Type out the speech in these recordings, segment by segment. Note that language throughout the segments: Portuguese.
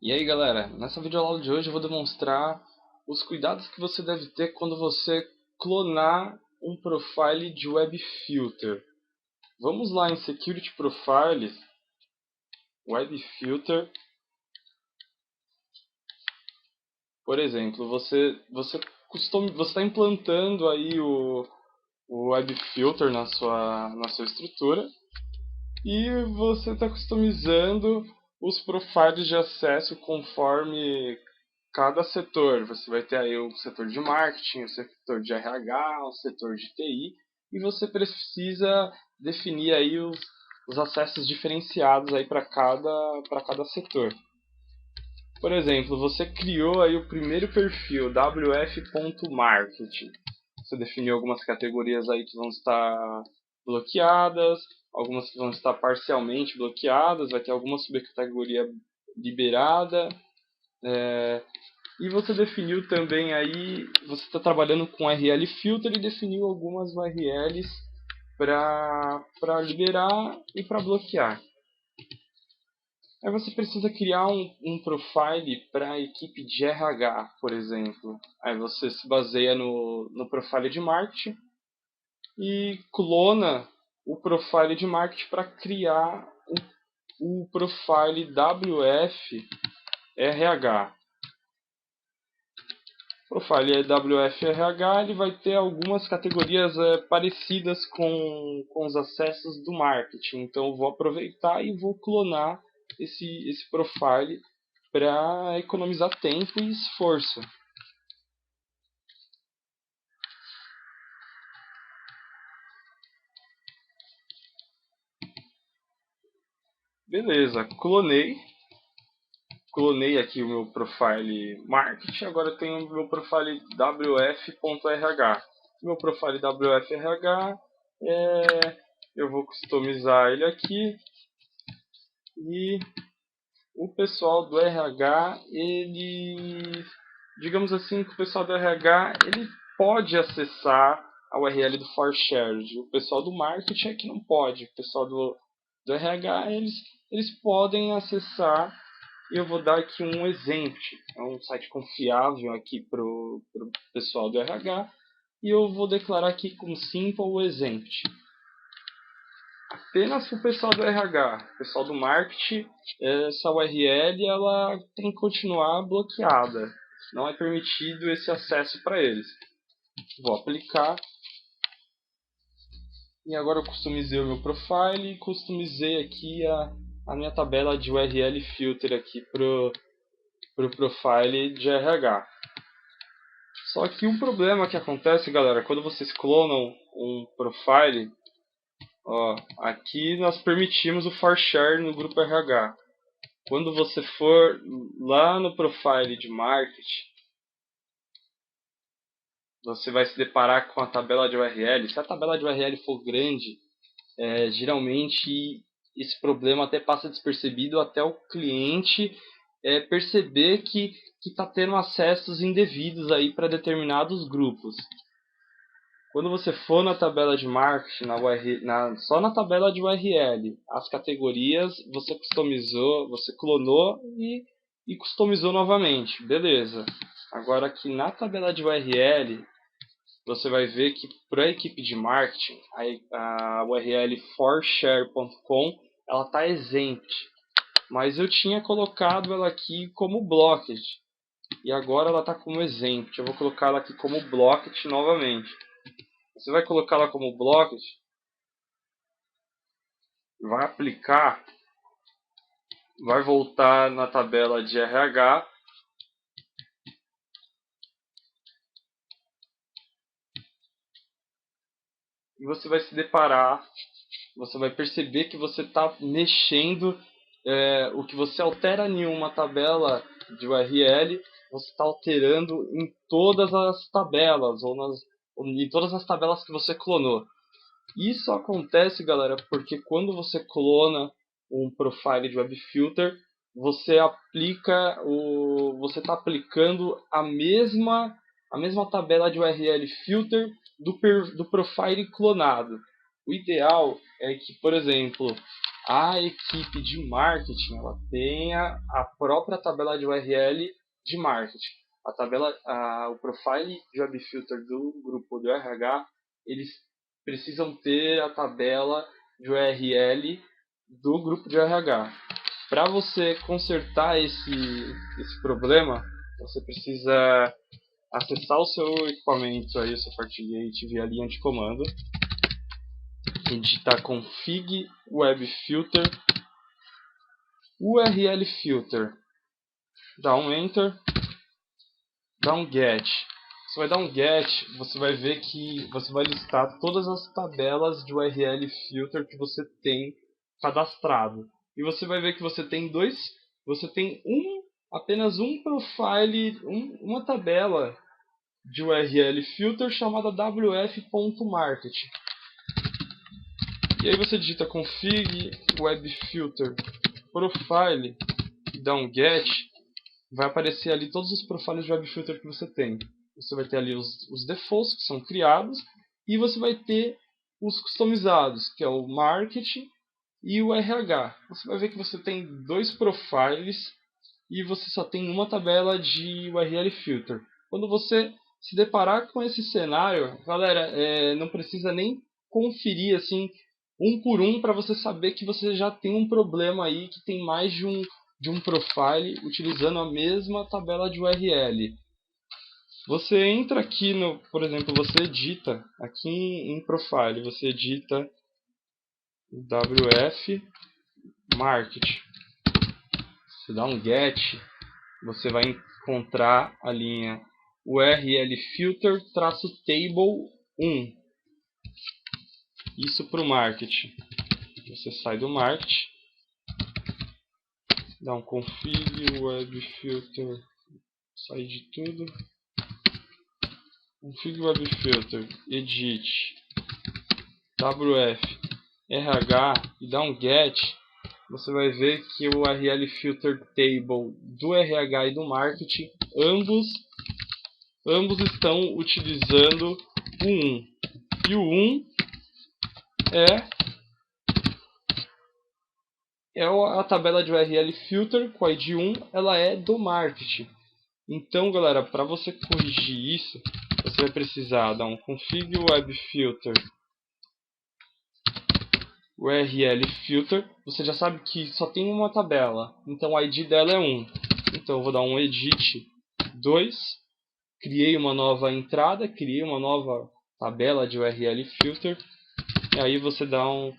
E aí galera, nessa videoaula de hoje eu vou demonstrar os cuidados que você deve ter quando você clonar um profile de Web Filter. Vamos lá em Security Profiles, Web Filter. Por exemplo, você está implantando aí o Web Filter na sua estrutura e você está customizando os profiles de acesso conforme cada setor. Você vai ter aí o setor de marketing, o setor de RH, o setor de TI, e você precisa definir aí os acessos diferenciados aí para cada setor. Por exemplo, você criou aí o primeiro perfil, wf.marketing. Você definiu algumas categorias aí que vão estar bloqueadas, algumas que vão estar parcialmente bloqueadas, vai ter alguma subcategoria liberada. E você definiu também aí, você está trabalhando com URL Filter e definiu algumas URLs para liberar e para bloquear. Aí você precisa criar um profile para a equipe de RH, por exemplo. Aí você se baseia no profile de marketing e clona o profile de marketing para criar o profile WF RH. O profile WFRH ele vai ter algumas categorias parecidas com os acessos do marketing. Então eu vou aproveitar e vou clonar esse profile para economizar tempo e esforço. Beleza, clonei aqui o meu profile marketing, agora eu tenho o meu profile wf.rh. Meu profile wf.rh, eu vou customizar ele aqui e o pessoal do RH, digamos assim, que o pessoal do RH, ele pode acessar a URL do ForShared. O pessoal do marketing é que não pode. O pessoal do RH, eles podem acessar. E eu vou dar aqui um exemplo. É um site confiável aqui para o pessoal do RH. E eu vou declarar aqui como Simple Exempt. Apenas para o pessoal do RH, o pessoal do marketing, essa URL ela tem que continuar bloqueada. Não é permitido esse acesso para eles. Vou aplicar. E agora eu customizei o meu profile e customizei aqui a minha tabela de URL filter aqui para o profile de RH. Só que um problema que acontece, galera, quando vocês clonam um profile, ó, aqui nós permitimos o ForShare no grupo RH. Quando você for lá no profile de marketing, você vai se deparar com a tabela de URL. Se a tabela de URL for grande, geralmente esse problema até passa despercebido até o cliente perceber que está tendo acessos indevidos aí para determinados grupos. Quando você for na tabela de marketing, só na tabela de URL, as categorias você customizou, você clonou e customizou novamente. Beleza. Agora aqui na tabela de URL, você vai ver que para a equipe de marketing, a URL forshare.com, ela está exempt. Mas eu tinha colocado ela aqui como blocked. E agora ela está como exempt. Eu vou colocar ela aqui como blocked novamente. Você vai colocar ela como blocked, vai aplicar, vai voltar na tabela de RH e você vai se deparar, você vai perceber que você está mexendo, o que você altera em uma tabela de URL, você está alterando em todas as tabelas ou em todas as tabelas que você clonou. Isso acontece, galera, porque quando você clona um profile de web filter, você está aplicando a mesma tabela de URL filter do profile clonado. O ideal é que, por exemplo, A equipe de marketing ela tem a própria tabela de URL de marketing. O profile de web filter do grupo do RH, eles precisam ter a tabela de URL do grupo de RH. Para você consertar esse problema, você precisa acessar o seu equipamento, aí, o seu FortiGate, via linha de comando, e digitar config web filter URL filter. Dá um enter, dá um get. Você vai dar um get, você vai ver que você vai listar todas as tabelas de URL filter que você tem cadastrado. E você vai ver que você tem apenas um profile, uma tabela de URL filter chamada wf.market. E aí você digita config web filter profile e dá um get, vai aparecer ali todos os profiles de web filter que você tem. Você vai ter ali os defaults que são criados e você vai ter os customizados, que é o marketing e o RH. Você vai ver que você tem dois profiles e você só tem uma tabela de URL filter. Quando você se deparar com esse cenário, galera, não precisa nem conferir assim um por um para você saber que você já tem um problema aí, que tem mais de um profile utilizando a mesma tabela de URL. Você entra aqui por exemplo, você edita aqui em profile, você edita wf market. Você dá um get, você vai encontrar a linha URL filter -table 1. Isso para o marketing. Você sai do marketing, dá um config web filter, sai de tudo, config web filter, edit wf rh e dá um get. Você vai ver que o URL filter table do RH e do marketing ambos estão utilizando o 1. E o 1 é a tabela de URL filter com ID 1, ela é do marketing. Então, galera, para você corrigir isso, você vai precisar dar um config web filter URL filter. Você já sabe que só tem uma tabela, então o ID dela é 1. Então eu vou dar um edit 2, criei uma nova entrada, criei uma nova tabela de URL filter, e aí você dá um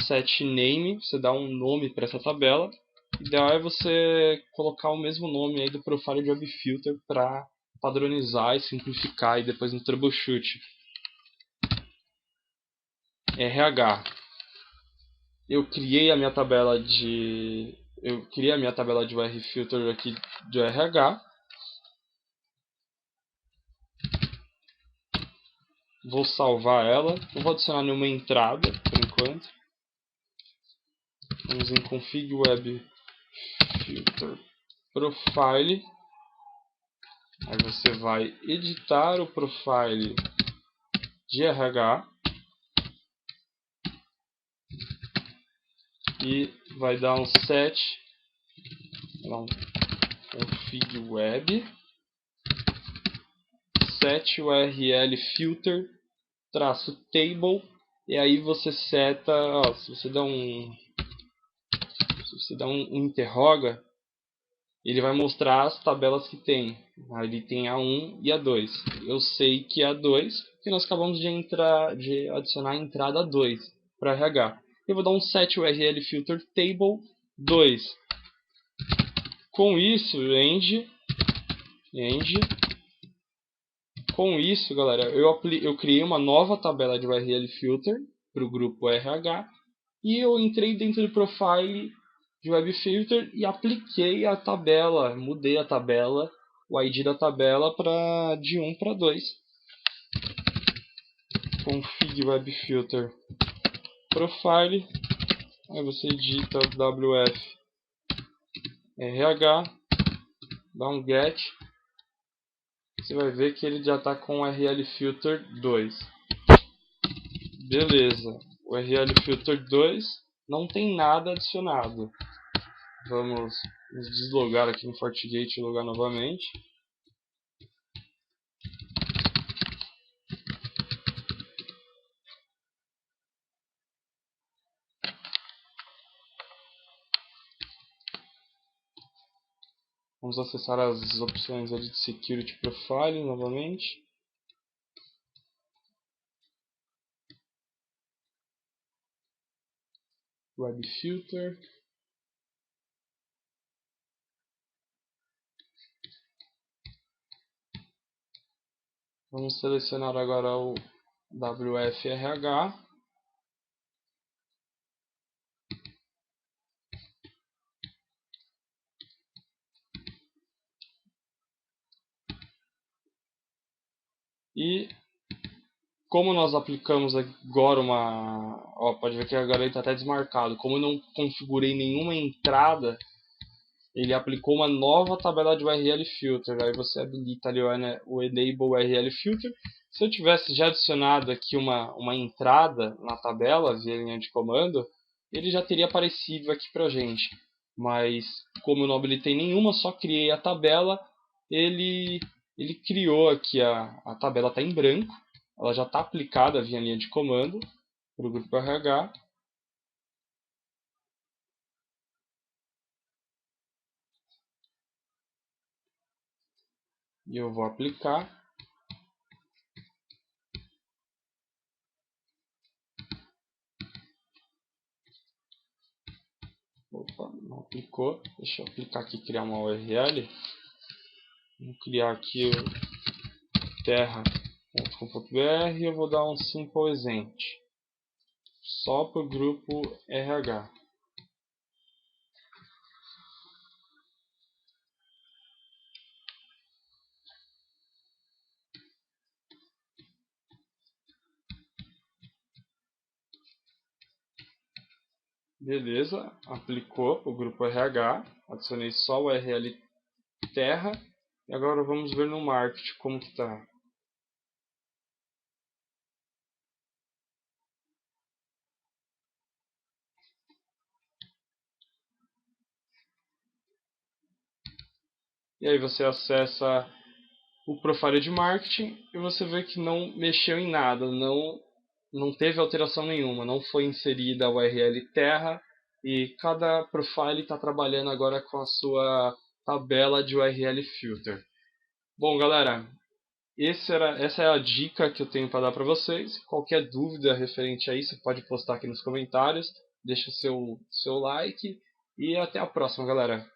set name, você dá um nome para essa tabela. O ideal é você colocar o mesmo nome aí do profile de web filter para padronizar e simplificar e depois no troubleshoot. RH. Eu criei a minha tabela de URL filter aqui de RH. Vou salvar ela. Não vou adicionar nenhuma entrada por enquanto. Vamos em config web filter profile. Aí você vai editar o profile de RH e vai dar um set, config web set URL filter -table, e aí você seta, se você dá um interroga, ele vai mostrar as tabelas que tem. Ali tem a 1 e a 2. Eu sei que é a 2, porque nós acabamos de adicionar a entrada 2 para RH. Eu vou dar um set URL filter table 2. Com isso, com isso, galera, eu criei uma nova tabela de URL filter para o grupo RH e eu entrei dentro do profile de web filter e apliquei a tabela, mudei a tabela, o ID da tabela de 1 para 2. Config web filter profile, aí você edita wf rh, dá um get, você vai ver que ele já está com URL filter 2. Beleza, o URL filter 2 não tem nada adicionado. Vamos nos deslogar aqui no FortiGate e logar novamente. Vamos acessar as opções ali de Security Profile novamente. Web Filter. Vamos selecionar agora o WFRH. E como nós aplicamos agora uma... Ó, pode ver que agora ele está até desmarcado. Como eu não configurei nenhuma entrada, ele aplicou uma nova tabela de URL Filter. Aí você habilita ali o Enable URL Filter. Se eu tivesse já adicionado aqui uma entrada na tabela via linha de comando, ele já teria aparecido aqui pra gente. Mas como eu não habilitei nenhuma, só criei a tabela, ele criou aqui, a tabela está em branco, ela já está aplicada via linha de comando para o grupo RH. E eu vou aplicar. Opa, não aplicou. Deixa eu aplicar aqui, criar uma URL. Vou criar aqui o terra.com.br e eu vou dar um simple event. Só para o grupo RH. Beleza, aplicou o grupo RH. Adicionei só o URL terra. E agora vamos ver no market como que está. E aí você acessa o Profile de Marketing e você vê que não mexeu em nada, não teve alteração nenhuma, não foi inserida a URL terra e cada profile está trabalhando agora com a sua tabela de URL filter. Bom, galera, essa é a dica que eu tenho para dar para vocês. Qualquer dúvida referente a isso, pode postar aqui nos comentários, deixa seu like e até a próxima, galera.